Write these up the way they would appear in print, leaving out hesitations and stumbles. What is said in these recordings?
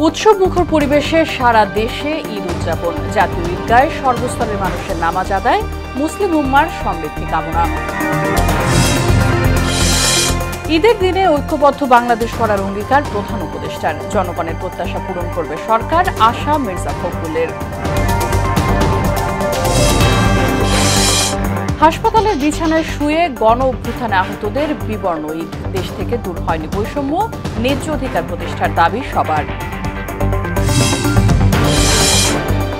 উৎসবমুখর পরিবেশে সারা দেশে ঈদ উদযাপন। জাতীয় ঈদগাহে সর্বস্তরের মানুষের নামাজ আদায়, মুসলিম উম্মার সমৃদ্ধি কামনা। ঈদের দিনে ঐক্যবদ্ধ বাংলাদেশ করার অঙ্গীকার প্রধান উপদেষ্টার। জনগণের প্রত্যাশা পূরণ করবে সরকার, আশা মির্জা ফখরুলের। হাসপাতালের বিছানায় শুয়ে গণ অভ্যুত্থানে আহতদের বিবর্ণ ঈদ। দেশ থেকে দূর হয়নি বৈষম্য, ন্যায্য অধিকার প্রতিষ্ঠার দাবি সবার।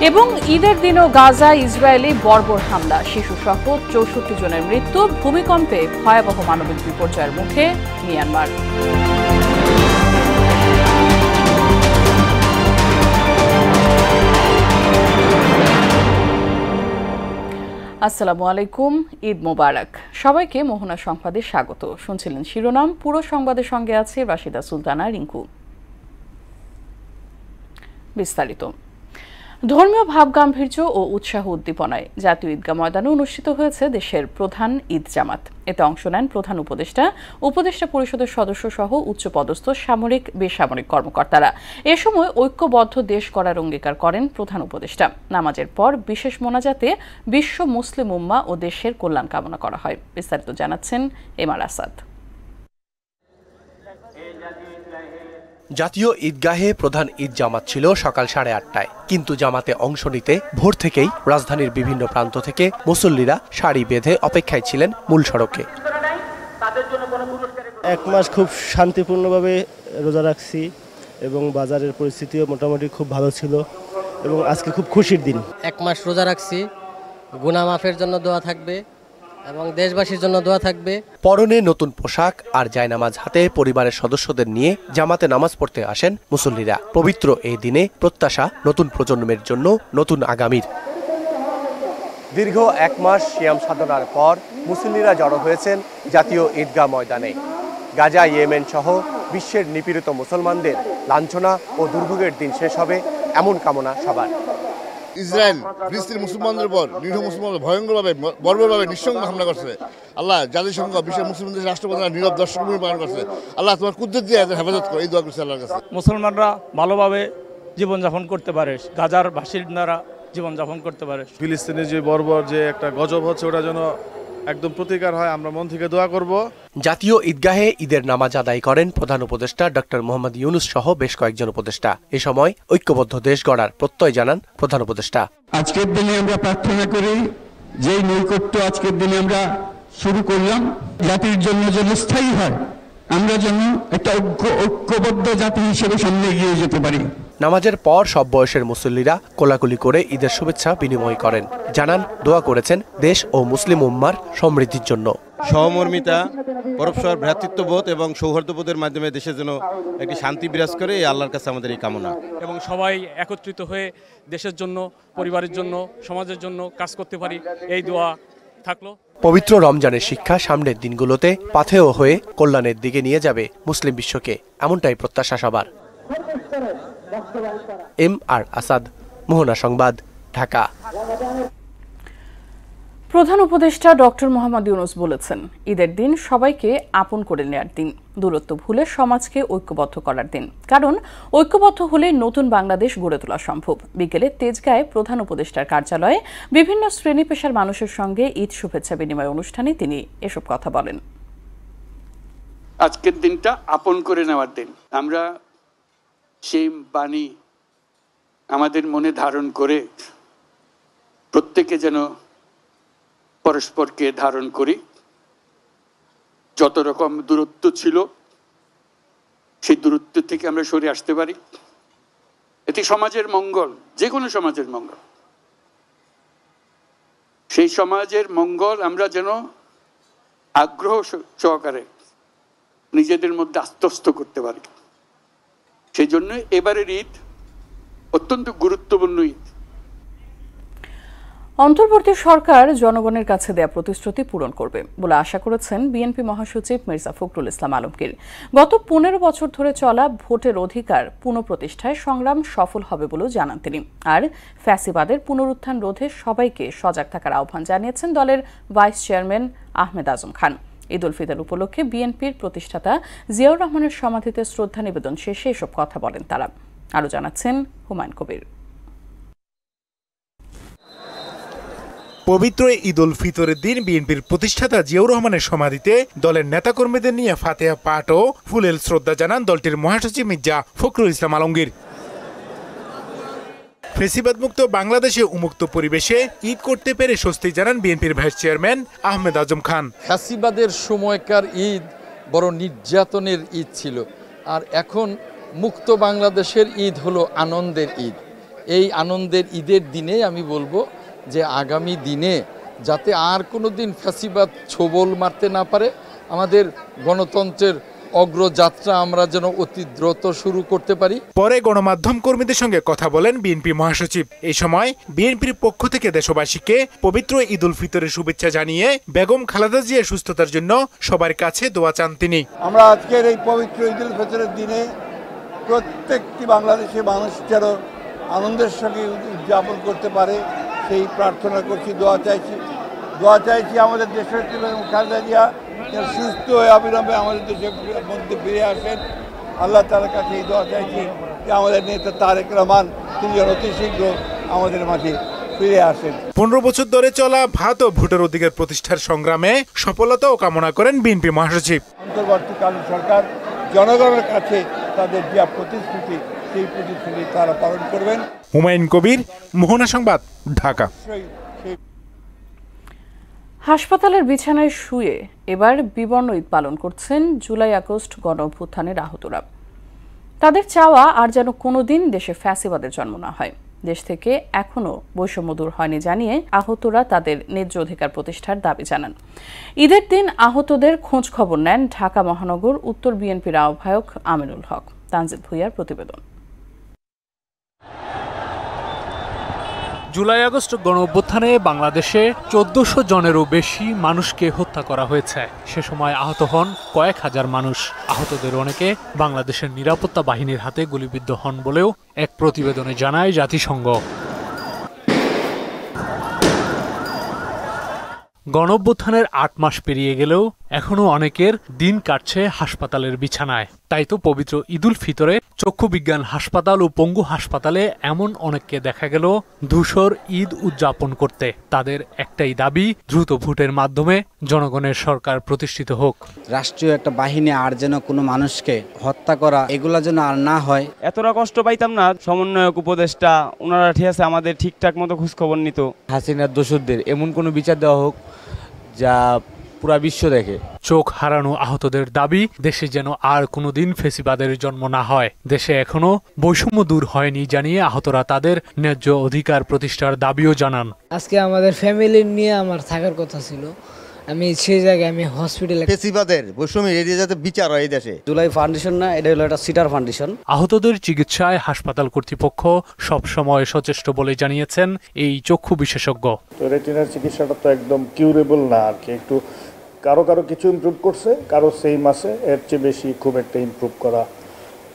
এবং ঈদের দিনও গাজায় ইসরায়েলি বর্বর হামলা, শিশুসহ ৬৪ জনের মৃত্যু। ভূমিকম্পে ভয়াবহ মানবিক বিপর্যয়ের মুখে মিয়ানমার। আসসালামু আলাইকুম, ঈদ মোবারক। সবাইকে মোহনা সংবাদে স্বাগত। শুনছিলেন শিরোনাম, পুরো সংবাদের সঙ্গে আছে রাশিদা সুলতানা রিঙ্কু। বিস্তারিত। ধর্মীয় ভাবগাম্ভীর্য ও উৎসাহ উদ্দীপনায় জাতীয় ঈদগাহ ময়দানে অনুষ্ঠিত হয়েছে দেশের প্রধান ঈদ জামাত। এতে অংশ নেন প্রধান উপদেষ্টা, উপদেষ্টা পরিষদের সদস্য সহ উচ্চপদস্থ সামরিক বেসামরিক কর্মকর্তারা। এ সময় ঐক্যবদ্ধ দেশ করার অঙ্গীকার করেন প্রধান উপদেষ্টা। নামাজের পর বিশেষ মোনাজাতে বিশ্ব মুসলিম উম্মাহ ও দেশের কল্যাণ কামনা করা হয়। বিস্তারিত জানাচ্ছেন এমআর আসাদ। জাতীয় ঈদগাহে প্রধান ঈদ জামাত ছিল সকাল 8:30টায়, কিন্তু জামাতে অংশ নিতে ভোর থেকেই রাজধানীর বিভিন্ন প্রান্ত থেকে মুসল্লিরা সারি বেঁধে অপেক্ষায় ছিলেন মূল সড়কে। এক মাস খুব শান্তিপূর্ণভাবে রোজা রাখছি এবং বাজারের পরিস্থিতিও মোটামুটি খুব ভালো ছিল এবং আজকে খুব খুশির দিন। এক মাস রোজা রাখছি, গুনাহ মাফের জন্য দোয়া থাকবে এবং দেশবাসীর জন্য দোয়া থাকবে। পরনে নতুন পোশাক আর জায়নামাজ হাতে পরিবারের সদস্যদের নিয়ে জামাতে নামাজ পড়তে আসেন মুসল্লিরা। পবিত্র এই দিনে প্রত্যাশা নতুন প্রজন্মের জন্য নতুন আগামীর। দীর্ঘ এক মাস সিয়াম সাধনার পর মুসল্লিরা জড়ো হয়েছেন জাতীয় ঈদগাহ ময়দানে। গাজা, ইয়েমেন সহ বিশ্বের নিপীড়িত মুসলমানদের লাঞ্ছনা ও দুর্ভোগের দিন শেষ হবে, এমন কামনা সবার। ইসরায়েল ফিলিস্তিন মুসলমানদের উপর নিরীহ মুসলমানদের ভয়ঙ্করভাবে বর্বরভাবে নিঃসঙ্গ হামলা করছে। আল্লাহ জাতিসংঘ বিশ্বের মুসলমানদের রাষ্ট্রপ্রধান নীরব দর্শক পালন করছে। আল্লাহ তোমার কুদরত দিয়ে এদের হেফাজত করে, এই দোয়া করছে আল্লাহর কাছে। মুসলমানরা ভালোভাবে জীবনযাপন করতে পারে, গাজার বাসিন্দারা জীবনযাপন করতে পারে। ফিলিস্তিনের যে বর্বর যে একটা গজব হচ্ছে, ওটা যেন একদম প্রতিকার হয়, আমরা মন থেকে দোয়া করব। জাতীয় ঈদগাহে ঈদের নামাজ আদায় করেন প্রধান উপদেষ্টা ডক্টর মোহাম্মদ ইউনূস সহ বেশ কয়েকজন উপদেষ্টা। এ সময় ঐক্যবদ্ধ দেশ গড়ার প্রত্যয় জানান প্রধান উপদেষ্টা। আজকের দিনে আমরা প্রার্থনা করি, যেই নৈকট্য আজকের দিনে আমরা শুরু করলাম, জাতির জন্য যেন স্থায়ী হয়, আমরা যেন একটা ঐক্যবদ্ধ জাতি হিসেবে সামনে এগিয়ে যেতে পারি। নামাজের পর সব বয়সের মুসল্লিরা কোলাকুলি করে ঈদের শুভেচ্ছা বিনিময় করেন। জানান দোয়া করেছেন দেশ ও মুসলিম উম্মার সমৃদ্ধির জন্য। সহমর্মিতা, পরস্পর ভ্রাতৃত্ববোধ এবং সৌহার্দ্যবোধের মাধ্যমে দেশের জন্য একটি শান্তি বিরাজ করে, এই আল্লাহর কাছে আমাদের এই কামনা। এবং সবাই একত্রিত হয়ে দেশের জন্য, পরিবারের জন্য, সমাজের জন্য কাজ করতে পারি, এই দোয়া থাকলো। পবিত্র রমজানের শিক্ষা সামনের দিনগুলোতে পাথেয় হয়ে কল্যাণের দিকে নিয়ে যাবে মুসলিম বিশ্বকে, এমনটাই প্রত্যাশা সবার। এমআর আসাদ, মোহনা সংবাদ, ঢাকা। প্রধান উপদেষ্টা ডক্টর মোহাম্মদ ইউনূস বলেছেন, ঈদের দিন সবাইকে আপন করে নেয়ার দিন, দূরত্ব ভুলে সমাজকে ঐক্যবদ্ধ করার দিন। কারণ ঐক্যবদ্ধ হলে নতুন বাংলাদেশ গড়ে তোলা সম্ভব। বিকেলে তেজগাঁয়ে প্রধান উপদেষ্টার কার্যালয়ে বিভিন্ন শ্রেণী পেশার মানুষের সঙ্গে ঈদ শুভেচ্ছা বিনিময় অনুষ্ঠানে তিনি এসব কথা বলেন। আজকের দিনটা আপন করে নেওয়ার দিন। আমরা সেই বাণী আমাদের মনে ধারণ করে প্রত্যেকে যেন পরস্পরকে ধারণ করি। যত রকম দূরত্ব ছিল সেই দূরত্ব থেকে আমরা সরে আসতে পারি। এটি সমাজের মঙ্গল, যে কোনো সমাজের মঙ্গল। সেই সমাজের মঙ্গল আমরা যেন আগ্রহ সহকারে নিজেদের মধ্যে আত্মস্থ করতে পারি। সেই জন্য এবারের ঈদ অত্যন্ত গুরুত্বপূর্ণ ঈদ। অন্তর্বর্তী সরকার জনগণের কাছে দেয়া প্রতিশ্রুতি পূরণ করবে বলে আশা করেছেন বিএনপি মহাসচিব মির্জা ফখরুল ইসলাম আলমগীর। গত 15 বছর ধরে চলা ভোটের অধিকার পুনঃপ্রতিষ্ঠায় সংগ্রাম সফল হবে বলেও জানান তিনি। আর ফ্যাসিবাদের পুনরুত্থান রোধে সবাইকে সজাগ থাকার আহ্বান জানিয়েছেন দলের ভাইস চেয়ারম্যান আহমেদ আজম খান। ঈদ উল ফিতর উপলক্ষে বিএনপির প্রতিষ্ঠাতা জিয়াউর রহমানের সমাধিতে শ্রদ্ধা নিবেদন শেষে এসব কথা বলেন তারা। আরও জানাচ্ছেন হুমায়ুন কবির। পবিত্র ঈদ উল ফিতরের দিন বিএনপির প্রতিষ্ঠাতা জিয়াউর রহমানের সমাধিতে দলের নেতাকর্মীদের নিয়ে ফাতিহা পাঠ ও ফুলেল শ্রদ্ধা জানান দলটির মহাসচিব মির্জা ফখরুল ইসলাম আলমগীর। ফেসিবাদ মুক্ত বাংলাদেশে উন্মুক্ত পরিবেশে ঈদ করতে পেরে স্বস্তি জানান বিএনপির ভাইস চেয়ারম্যান আহমেদ আজম খান। ফ্যাসিবাদের সময়কার ঈদ বড় নির্যাতনের ঈদ ছিল, আর এখন মুক্ত বাংলাদেশের ঈদ হলো আনন্দের ঈদ। এই আনন্দের ঈদের দিনে আমি বলবো যে আগামী দিনে যাতে আর কোনো দিন ফ্যাসিবাদ ছোবল মারতে না পারে, আমাদের গণতন্ত্রের অগ্রযাত্রা আমরা যেন অতি দ্রুত শুরু করতে পারি। পরে গণমাধ্যম কর্মীদের সঙ্গে কথা বলেন বিএনপি মহাসচিব। এই সময় বিএনপির পক্ষ থেকে দেশবাসীকে পবিত্র ঈদ উল ফিতরের শুভেচ্ছা জানিয়ে বেগম খালেদা জিয়ার সুস্থতার জন্য সবার কাছে দোয়া চান তিনি। আমরা আজকের এই পবিত্র ঈদ উল ফিতরের দিনে প্রত্যেকটি বাংলাদেশি মানুষ যেন আনন্দের সঙ্গে উদযাপন করতে পারে সেই প্রার্থনা করছি, দোয়া চাইছি আমাদের দেশের বেগম খালেদা জিয়া সুস্থ হয়ে অবিলম্বে আমাদের দেশের মধ্যে ফিরে আসেন। আল্লাহ তাআলার কাছে এই দোয়া চাইছি যে আমাদের নেতা তারেক রহমান তিনি যেন অতি শীঘ্র আমাদের মাঝে ফিরে আসেন। 15 বছর ধরে চলা ভাত ও ভোটের অধিকার প্রতিষ্ঠার সংগ্রামে সফলতাও কামনা করেন বিএনপি মহাসচিব। অন্তর্বর্তীকালীন সরকার জনগণের কাছে তাদের যে প্রতিশ্রুতি সেই প্রতিশ্রুতি তারা পালন করবেন। হুমায়ুন কবির, মোহনা সংবাদ, ঢাকা। হাসপাতালের বিছানায় শুয়ে এবার বিবর্ণ ঈদ পালন করছেন জুলাই আগস্ট গণ অভ্যুত্থানের আহতরা। তাদের চাওয়া আর যেন কোনোদিন দেশে ফ্যাসিবাদের জন্ম না হয়। দেশ থেকে এখনও বৈষম্য দূর হয়নি জানিয়ে আহতরা তাদের ন্যায্য অধিকার প্রতিষ্ঠার দাবি জানান। ঈদের দিন আহতদের খোঁজ খবর নেন ঢাকা মহানগর উত্তর বিএনপির আহ্বায়ক আমিনুল হক। তানজিদ ভুঁইয়ার প্রতিবেদন। জুলাই আগস্ট গণ অভ্যুত্থানে বাংলাদেশে 1400 জনেরও বেশি মানুষকে হত্যা করা হয়েছে। সে সময় আহত হন কয়েক হাজার মানুষ। আহতদের অনেকে বাংলাদেশের নিরাপত্তা বাহিনীর হাতে গুলিবিদ্ধ হন বলেও এক প্রতিবেদনে জানায় জাতিসংঘ। গণঅভ্যুত্থানের 8 মাস পেরিয়ে গেলেও এখনো অনেকের দিন কাটছে হাসপাতালের বিছানায়। তাই তো পবিত্র ঈদুল ফিতরে চক্ষু বিজ্ঞান হাসপাতাল ও পঙ্গু হাসপাতালে এমন অনেককে দেখা গেল ধূসর ঈদ উদযাপন করতে। তাদের একটাই দাবি, দ্রুত ভোটের মাধ্যমে জনগণের সরকার প্রতিষ্ঠিত হোক। রাষ্ট্রীয় একটা বাহিনী আর যেন কোনো মানুষকে হত্যা করা এগুলা যেন আর না হয়। এতটা কষ্ট পাইতাম না। সমন্বয়ক উপদেষ্টা ওনারা ঠিক আছে আমাদের ঠিকঠাক মতো খোঁজখবর নিত। হাসিনার দোষরদের এমন কোনো বিচার দেওয়া হোক যা পুরা বিশ্ব দেখে। চোখ হারানো আহতদের দাবি, দেশে যেন আর কোনোদিন ফেসিবাদের জন্ম না হয়। দেশে এখনো বৈষম্য দূর হয়নি জানিয়ে আহতরা তাদের ন্যায্য অধিকার প্রতিষ্ঠার দাবিও জানান। আজকে আমাদের ফ্যামিলি নিয়ে আমার থাকার কথা ছিল, আমি সেই জায়গায় আমি হসপিটালে। ফেসিবাদের বৈষম্যের এরিয়া যাতে বিচার হয় এই দেশে। জুলাই ফাউন্ডেশন না, এটা হলো একটা সিটার ফাউন্ডেশন। আহতদের চিকিৎসায় হাসপাতাল কর্তৃপক্ষ সব সময় সচেষ্ট বলে জানিয়েছেন এই চক্ষু বিশেষজ্ঞ। তো রেটিনার চিকিৎসাটা তো একদম কিউরেবল না আর কি, একটু কারো কিছু ইমপ্রুভ করছে, কারো সেই মাসে এর চেয়ে বেশি খুব একটা ইমপ্রুভ করা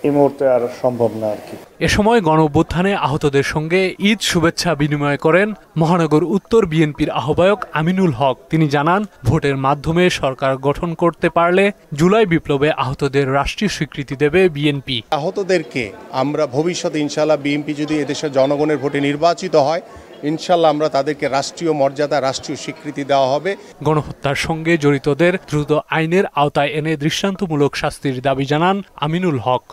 এই মুহূর্তে আর সম্ভব না আর কি। এ সময় গণ অভ্যুত্থানে আহতদের সঙ্গে ঈদ শুভেচ্ছা বিনিময় করেন মহানগর উত্তর বিএনপির আহ্বায়ক আমিনুল হক। তিনি জানান, ভোটের মাধ্যমে সরকার গঠন করতে পারলে জুলাই বিপ্লবে আহতদের রাষ্ট্রীয় স্বীকৃতি দেবে বিএনপি। আহতদেরকে আমরা ভবিষ্যতে ইনশাআল্লাহ বিএনপি যদি এদেশের জনগণের ভোটে নির্বাচিত হয়, ইনশাআল্লাহ আমরা তাদেরকে রাষ্ট্রীয় মর্যাদা, রাষ্ট্রীয় স্বীকৃতি দেওয়া হবে। গণহত্যার সঙ্গে জড়িতদের দ্রুত আইনের আওতায় এনে দৃষ্টান্তমূলক শাস্তির দাবি জানান আমিনুল হক।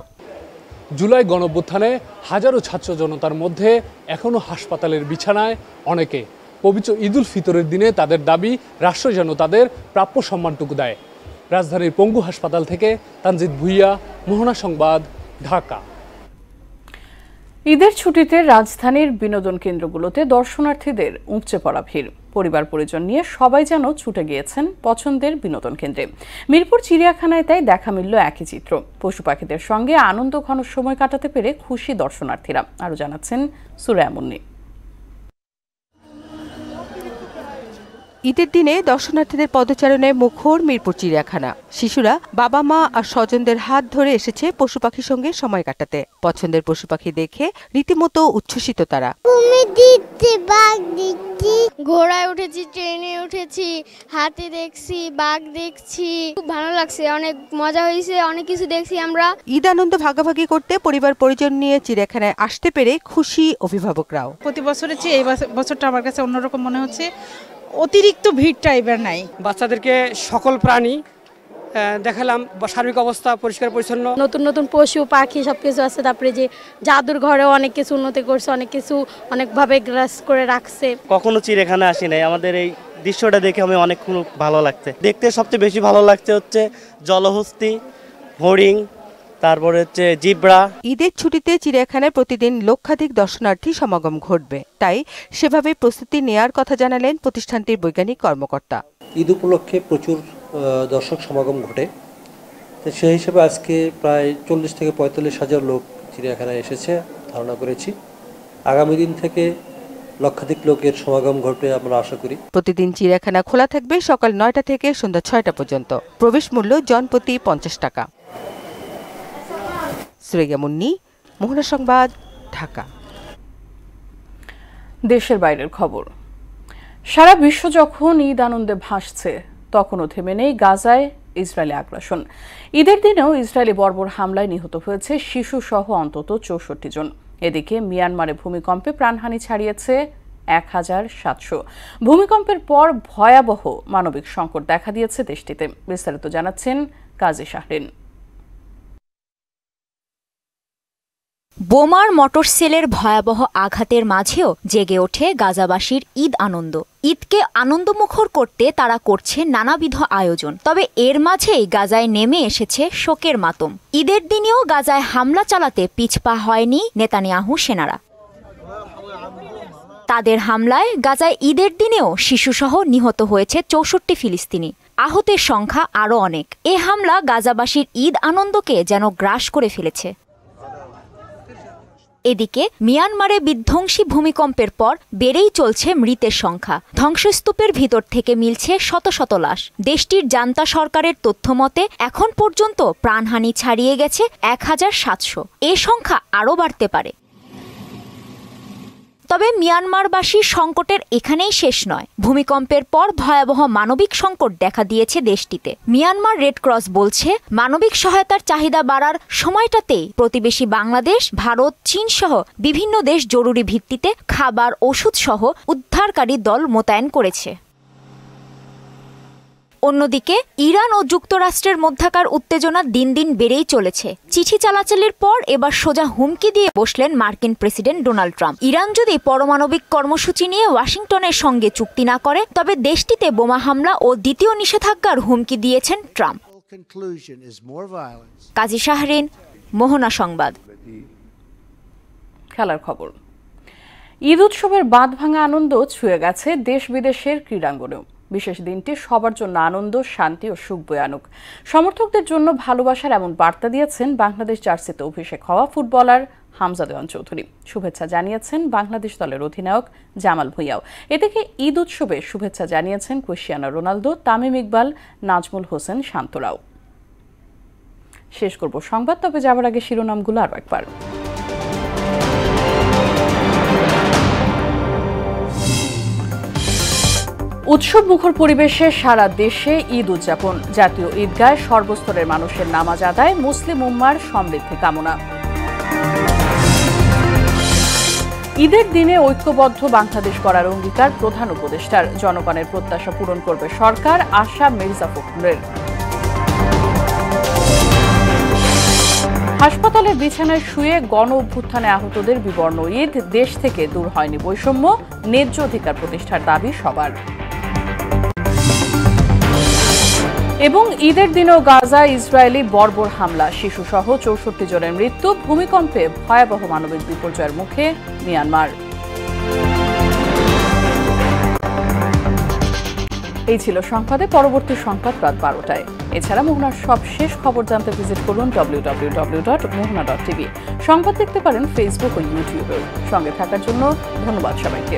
জুলাই গণঅভ্যুত্থানে হাজারো ছাত্র জনতার মধ্যে এখনো হাসপাতালের বিছানায় অনেকে। পবিত্র ঈদুল ফিতরের দিনে তাদের দাবি, রাষ্ট্র যেন তাদের প্রাপ্য সম্মানটুকু দেয়। রাজধানীর পঙ্গু হাসপাতাল থেকে তানজিদ ভুঁইয়া, মোহনা সংবাদ, ঢাকা। ঈদের ছুটিতে রাজধানীর বিনোদন কেন্দ্রগুলোতে দর্শনার্থীদের উপচে পড়া ভিড়। পরিবার পরিজন নিয়ে সবাই যেন ছুটে গিয়েছেন পছন্দের বিনোদন কেন্দ্রে। মিরপুর চিড়িয়াখানায় তাই দেখা মিলল একই চিত্র। পশু পাখিদের সঙ্গে আনন্দ ঘন সময় কাটাতে পেরে খুশি দর্শনার্থীরা। আরও জানাচ্ছেন সুরায়া মুন্নি। ঈদের দিনে দর্শনার্থীদের পদচারণায় মুখর মিরপুর চিড়িয়াখানা। শিশুরা বাবা মা আর স্বজনদের হাত ধরে এসেছে পশু পাখির সঙ্গে সময় কাটাতে। পছন্দের পশু পাখি দেখে রীতিমতো উচ্ছ্বসিত তারা। ঘোড়ায় উঠেছি, ট্রেনে উঠেছি, হাতি দেখছি, বাঘ দেখছি, খুব ভালো লাগছে, অনেক মজা হয়েছে, অনেক কিছু দেখছি আমরা। ঈদ আনন্দ ভাগাভাগি করতে পরিবার পরিজন নিয়ে চিড়িয়াখানায় আসতে পেরে খুশি অভিভাবকরাও। প্রতি বছরের চেয়ে এই বছরটা আমার কাছে অন্যরকম মনে হচ্ছে, অতিরিক্ত ভিড়টা এবার নাই। বাচ্চাদেরকে সকল প্রাণী দেখালাম, সার্বিক অবস্থা পরিষ্কার পরিচ্ছন্ন, নতুন নতুন পশু পাখি সবকিছু আছে। তারপরে যে জাদুর ঘরেও অনেক কিছু উন্নতি করছে, অনেক কিছু অনেকভাবে গ্রাস করে রাখছে। কখনো চিড়িয়াখানা আসি নাই, আমাদের এই দৃশ্যটা দেখে আমি অনেক ভালো লাগছে। দেখতে সবচেয়ে বেশি ভালো লাগছে হচ্ছে জলহস্তি, হরিণ, তারপরে হচ্ছে জিব্রা। ঈদের ছুটিতে চিড়িয়াখানায় প্রতিদিন লক্ষাধিক দর্শনার্থী সমাগম ঘটবে, তাই সেভাবে প্রস্তুতি নেয়ার কথা জানালেন প্রতিষ্ঠানটির বৈজ্ঞানিক কর্মকর্তা। ঈদ উপলক্ষে প্রচুর দর্শক সমাগম ঘটে, সেই হিসেবে আজকে প্রায় 40 থেকে 45 হাজার লোক চিড়িয়াখানায় এসেছে ধারণা করেছি। আগামী দিন থেকে লক্ষাধিক লোকের সমাগম ঘটবে আমরা আশা করি। প্রতিদিন চিড়িয়াখানা খোলা থাকবে সকাল 9টা থেকে সন্ধ্যা 6টা পর্যন্ত। প্রবেশ মূল্য জনপ্রতি 50 টাকা। সুরেগা মুন্নি, মোহনা সংবাদ, ঢাকা। দেশের বাইরের খবর। সারা বিশ্ব যখন ঈদ আনন্দে ভাসছে, তখনও থেমে নেই গাজায় ইসরায়েলি আগ্রাসন। ঈদের দিনেও ইসরায়েলি বর্বর হামলায় নিহত হয়েছে শিশু সহ অন্তত 64 জন। এদিকে মিয়ানমারে ভূমিকম্পে প্রাণহানি ছাড়িয়েছে 1700। ভূমিকম্পের পর ভয়াবহ মানবিক সংকট দেখা দিয়েছে দেশটিতে। বিস্তারিত জানাচ্ছেন কাজী শাহরিন। বোমার মোটর সেলের ভয়াবহ আঘাতের মাঝেও জেগে ওঠে গাজাবাসীর ঈদ আনন্দ। ঈদকে আনন্দমুখর করতে তারা করছে নানাবিধ আয়োজন। তবে এর মাঝেই গাজায় নেমে এসেছে শোকের মাতম। ঈদের দিনেও গাজায় হামলা চালাতে পিছপা হয়নি নেতানিয়াহু সেনারা। তাদের হামলায় গাজায় ঈদের দিনেও শিশুসহ নিহত হয়েছে 64 ফিলিস্তিনি। আহতের সংখ্যা আরও অনেক। এ হামলা গাজাবাসীর ঈদ আনন্দকে যেন গ্রাস করে ফেলেছে। এদিকে মিয়ানমারে বিধ্বংসী ভূমিকম্পের পর বেড়েই চলছে মৃতের সংখ্যা। ধ্বংসস্তূপের ভিতর থেকে মিলছে শত শত লাশ। দেশটির জান্তা সরকারের তথ্য মতে এখন পর্যন্ত প্রাণহানি ছাড়িয়ে গেছে 1700। এ সংখ্যা আরও বাড়তে পারে। তবে মিয়ানমারবাসীর সংকটের এখানেই শেষ নয়। ভূমিকম্পের পর ভয়াবহ মানবিক সংকট দেখা দিয়েছে দেশটিতে। মিয়ানমার রেড ক্রস বলছে, মানবিক সহায়তার চাহিদা বাড়ার সময়টাতেই প্রতিবেশী বাংলাদেশ, ভারত, চীন সহ বিভিন্ন দেশ জরুরি ভিত্তিতে খাবার, ওষুধ সহ উদ্ধারকারী দল মোতায়েন করেছে। অন্যদিকে ইরান ও যুক্তরাষ্ট্রের মধ্যকার উত্তেজনা দিন দিন বেড়েই চলেছে। চিঠি চালাচালির পর এবার সোজা হুমকি দিয়ে বসলেন মার্কিন প্রেসিডেন্ট ডোনাল্ড ট্রাম্প। ইরান যদি পারমাণবিক কর্মসূচি নিয়ে ওয়াশিংটনের সঙ্গে চুক্তি না করে, তবে দেশটিতে বোমা হামলা ও দ্বিতীয় নিষেধাজ্ঞার হুমকি দিয়েছেন ট্রাম্প। কাজী শাহরিন, মোহনা সংবাদ। খেলার খবর। ঈদ উৎসবের বাঁধভাঙা আনন্দ ছুঁয়ে গেছে দেশ বিদেশের ক্রীড়াঙ্গনেও। বিশেষ দিনটি সবার জন্য আনন্দ, শান্তি ও সুখ বয়ে আনুক। সমর্থকদের জন্য ভালোবাসার এমন বার্তা দিয়েছেন বাংলাদেশ জার্সিতে অভিষেক হওয়া ফুটবলার হামজা দেওয়ান চৌধুরী। শুভেচ্ছা জানিয়েছেন বাংলাদেশ দলের অধিনায়ক জামাল ভুঁইয়াও। এদিকে ঈদ উৎসবে শুভেচ্ছা জানিয়েছেন ক্রিস্টিয়ানো রোনালদো, তামিম ইকবাল, নাজমুল হোসেন শান্তরাও। শেষ করব সংবাদ, তবে যাবার আগে শিরোনামগুলো আরও একবার। উৎসব মুখর পরিবেশে সারা দেশে ঈদ উদযাপন। জাতীয় ঈদগায় সর্বস্তরের মানুষের নামাজ আদায়, মুসলিম উম্মার সমৃদ্ধি কামনা। ঈদের দিনে ঐক্যবদ্ধ বাংলাদেশ গড়ার অঙ্গীকার প্রধান উপদেষ্টার। জনগণের প্রত্যাশা পূরণ করবে সরকার, আশা মির্জা ফখরুলের। হাসপাতালের বিছানায় শুয়ে গণ অভ্যুত্থানে আহতদের বিবর্ণ ঈদ। দেশ থেকে দূর হয়নি বৈষম্য, ন্যায্য অধিকার প্রতিষ্ঠার দাবি সবার। এবং ঈদের দিনেও গাজা ইসরায়েলি বর্বর হামলা, শিশুসহ 64 জনের মৃত্যু। ভূমিকম্পে ভয়াবহ মানবিক বিপর্যয়ের মুখে মিয়ানমার। এই ছিল সংবাদে। পরবর্তী সংবাদ রাত 12টায়। এছাড়া মোহনার সব শেষ খবর জানতে ভিজিট করুন www.mohna.tv। সংবাদ দেখতে পারেন ফেসবুক ও ইউটিউবেও। সঙ্গে থাকার জন্য ধন্যবাদ সবাইকে।